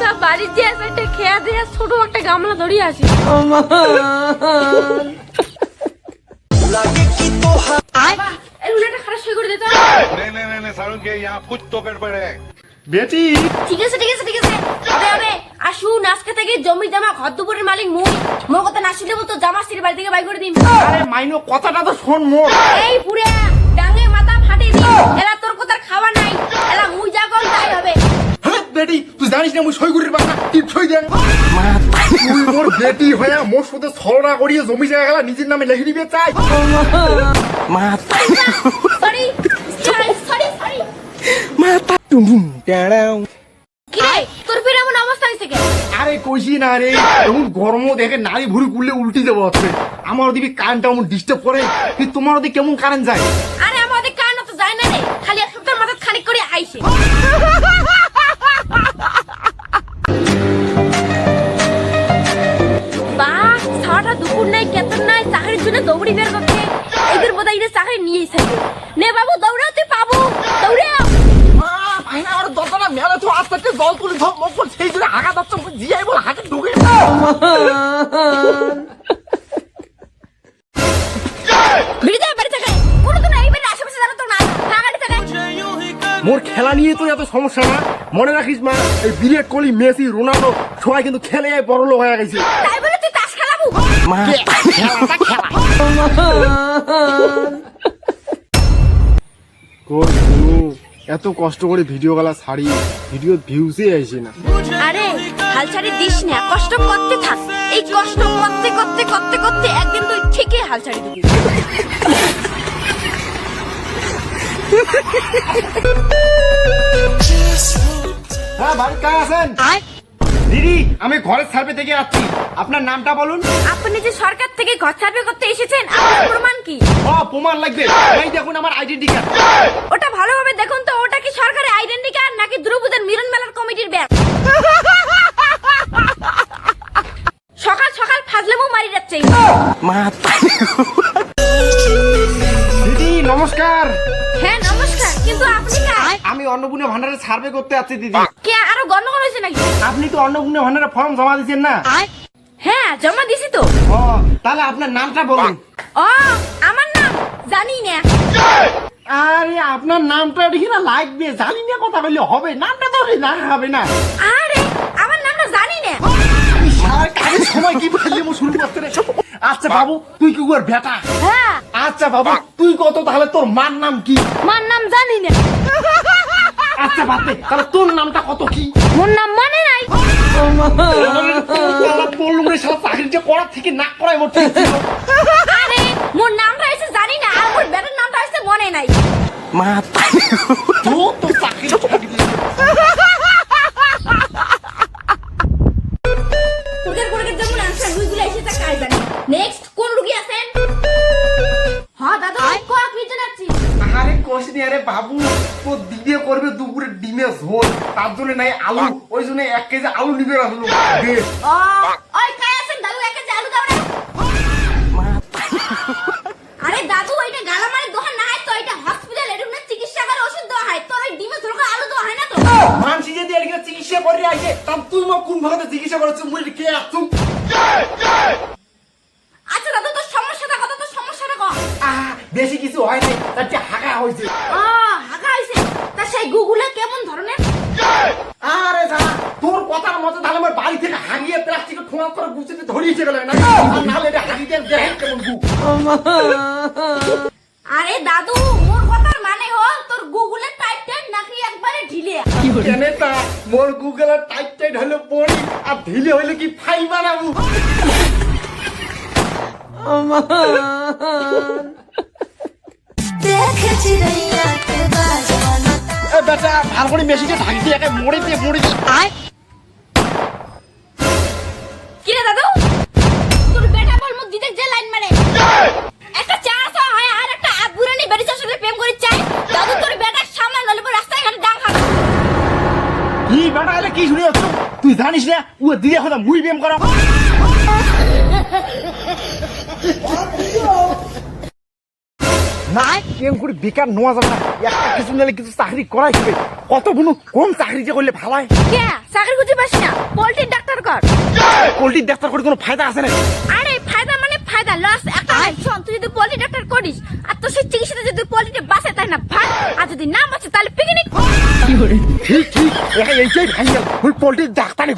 তা বাড়ির যে একটা খেয়া দিয়ে ছোট একটা গামলা ধরিয়ে আসি। খারাপ সই করে দিতে বেটি ঠিক আছে ঠিক আছে ঠিক আছে হবে হবে। আসুন আজকে থেকে জমি জামা ঘর দুপুরের মালিক মুই। মোর কথা না শুনলে বলতো জামা স্ত্রীর বাড়ি থেকে বাই করে দিন। আরে মাইনো কথাটা তো শোন মোর। এই পুরে ডাঙে মাথা ফাটে দিন। এলা তোর কথার খাওয়া নাই, এলা মুই যা কম তাই হবে। হ্যাঁ বেটি তুই জানিস না মুই সই করির পার না, টিপ সই দেন। তুই মোর বেটি হয়ে মোর সাথে ছলনা করিয়ে জমি জায়গা গেলা নিজের নামে লিখে নিবে চাই। Sorry sorry sorry sorry. কি রে তোর ফিরে এমন অবস্থা হয়েছে কেন? আরে কইছি না রে, এমন গরম দেখে নারী ভুড়ি কুললে উল্টি যাবো হচ্ছে। আমার ওদিকে কারেন্টটা এমন ডিস্টার্ব করে, কিন্তু তোমার ওদিকে কেমন কারেন্ট যায়? আরে আমাদের কান তো যায় না রে, খালি এক সপ্তাহের মাথা খানিক করে আইছে। বাহ সারাটা দুপুর নাই কেতন নাই চাকরির জন্য দৌড়ি বের করছে। এদের বোধ হয় চাকরি নিয়েই থাকবে। নে বাবু দৌড়াও তুই পাবো, দৌড়াও। ভাইনা আর দরকার মেলে তো আস্তে আস্তে জল তুলে সব মুখ সেই জন্য হাগা যাচ্ছে, জিয়াই বল হাতে ঢুকে। বিড়িতে বাড়ি থেকে কোনোদিন এই বাড়ির আশেপাশে জানো তো না, গাড়ি থেকে। মোর খেলা নিয়ে তো এত সমস্যা না, মনে রাখিস মা, এই বিরাট কোহলি মেসি রোনাল্ডো সবাই কিন্তু খেলে বড় লোক হয়ে গেছে। তাই বলে তুই তাস খেলাবো? খেলাটা খেলা এত কষ্ট করে ভিডিও গলা ছাড়ি, ভিডিও ভিউজে আসে না। আরে হাল ছাড়ি দিস না, কষ্ট করতে থাক। এই কষ্ট করতে করতে করতে করতে একদিন তুই ঠিকই হাল ছাড়ি দিবি। হ্যাঁ বাড়ি কাজ আছেন? দিদি আমি ঘরের সার্ভে থেকে আসছি, আপনার নামটা বলুন। আপনি যে সরকার থেকে ঘর সার্ভে করতে এসেছেন, আপনার প্রমাণ কি? ও প্রমাণ লাগবে, এই দেখুন আমার আইডেন্টি কার্ড। ওটা ভালোভাবে দেখুন তো, ওটা কি সরকারি আইডেন্টি কার্ড নাকি দ্রৌপদীর মিলন মেলার কমিটির ব্যাগ? সকাল সকাল ফাজলামো মারি যাচ্ছে। দিদি নমস্কার। হ্যাঁ নমস্কার, কিন্তু আপনি কার? আমি অন্নপূর্ণা ভান্ডারের সার্ভে করতে আসছি দিদি। কে আরো গন্ডগোল হয়েছে নাকি? আপনি তো অন্নপূর্ণা ভান্ডারের ফর্ম জমা দিয়েছেন না? হ্যাঁ জমা দিছি তো। ও তাহলে আপনার নামটা বলুন। ও আমার নাম জানি না। আরে আপনার নামটা দেখি না লাগবে, জানি না কথা বললে হবে, নামটা তো না হবে না। আরে আমার নামটা জানি না। সারা কাজের সময় কি বললি মো শুরু করতে রে। আচ্ছা বাবু তুই কি ওর বেটা? হ্যাঁ। আচ্ছা বাবু তুই কত, তাহলে তোর মার নাম কি? মার নাম জানি না। আচ্ছা বাপে তাহলে তোর নামটা কত কি? মোর নাম মনে নাই। বললুম রে শালা চাকরি যে করার থেকে না করাই মোর ঠিক ছিল। আরে মোর নামটা হইছে জানি না, আর মোর বেটার নামটা হইছে মনে নাই। তো চাকরি তোদের কোড়কে যেমন আনসার রুইগুলো এসে তা কাজ জানি। নেক্সট কোন রুগী আছেন? হ্যাঁ দাদা কো আপনি জানাচ্ছি। আরে কোশনি আরে বাবু তো দিদি করবে দুপুরে ডিমের ঝোল, তার জন্য নাই আলু, ওই জন্য 1 কেজি আলু নিবে রাখলো দে। ও ওই কাই আছেন দাদু, এক কেজি আলু দাও না। আরে দাদু ওইটা গালামারের দোকান না হয় তো, এটা হসপিটাল, এর না চিকিৎসা করে ওষুধ দেওয়া হয়। তোর ওই ডিমে ঝোল করে আলু দেওয়া হয় না তো। মানসি যদি এদিকে চিকিৎসা করে আইছে, তাম তুই মা কোন ভাবে চিকিৎসা করছিস মুই কে আসছু? আচ্ছা দাদু তোর সমস্যাটা কত, তোর সমস্যাটা কত? বেশি কিছু হয় নাই, তার যে হাগা হইছে। ও হাগা হইছে, তা সেই গুগলে কেমন ধরনের? আরে সারা তোর কথার মতো তাহলে আমার বাড়ি থেকে হাগিয়ে প্লাস্টিকে ঠোঙা করে গুছিয়ে ধরিয়েছে গেল না, আর নাহলে এটা হাগিতে দেখেন কেমন গু। আরে দাদু মোর কথার মানে হল তোর গুগলের টাইপটা নাকি একবারে ঢিলে? কেন তা মোর গুগলের টাইট টাইট হলে পড়ি, আর ঢিলে হইলে কি ফাইল বানাবো? বেটা ভালো করে মেশিনে ঢাকি দিয়ে একে মরে দিয়ে আয় কি রে দাদু, তোর বেটা বল মুখ দিতে যে লাইন মারে। একটা চাষা হয় আর একটা আবুরানি বেরিচার সাথে প্রেম করি চাই। দাদু তোর বেটার সামনে নলিপুর রাস্তায় ঘাটে ডাং খাবে। কি বেটা এলে কি শুনে যাচ্ছ? তুই জানিস না ও দিদি কথা মুই প্রেম করা। না প্রেম করে বেকার নেওয়া যাবে না, একটা কিছু নিলে কিছু চাকরি করাই হবে। কত বুনু কোন চাকরি যে করলে ভালো হয়? কে চাকরি খুঁজে পাস না, পোল্ট্রির ডাক্তার কর। পোল্ট্রির ডাক্তার করে কোনো ফায়দা আছে না? আরে ফায়দা মানে ফায়দা, লস একটা নাই। শোন, তুই যদি পোল্ট্রি ডাক্তার করিস আর তোর সেই চিকিৎসাতে যদি পোল্ট্রিটা বাঁচে তাই না ভাই, আর যদি না বাঁচে তাহলে পিকনিক। ঠিক ঠিক, এইটাই ভাই ওই পোল্ট্রির ডাক্তারই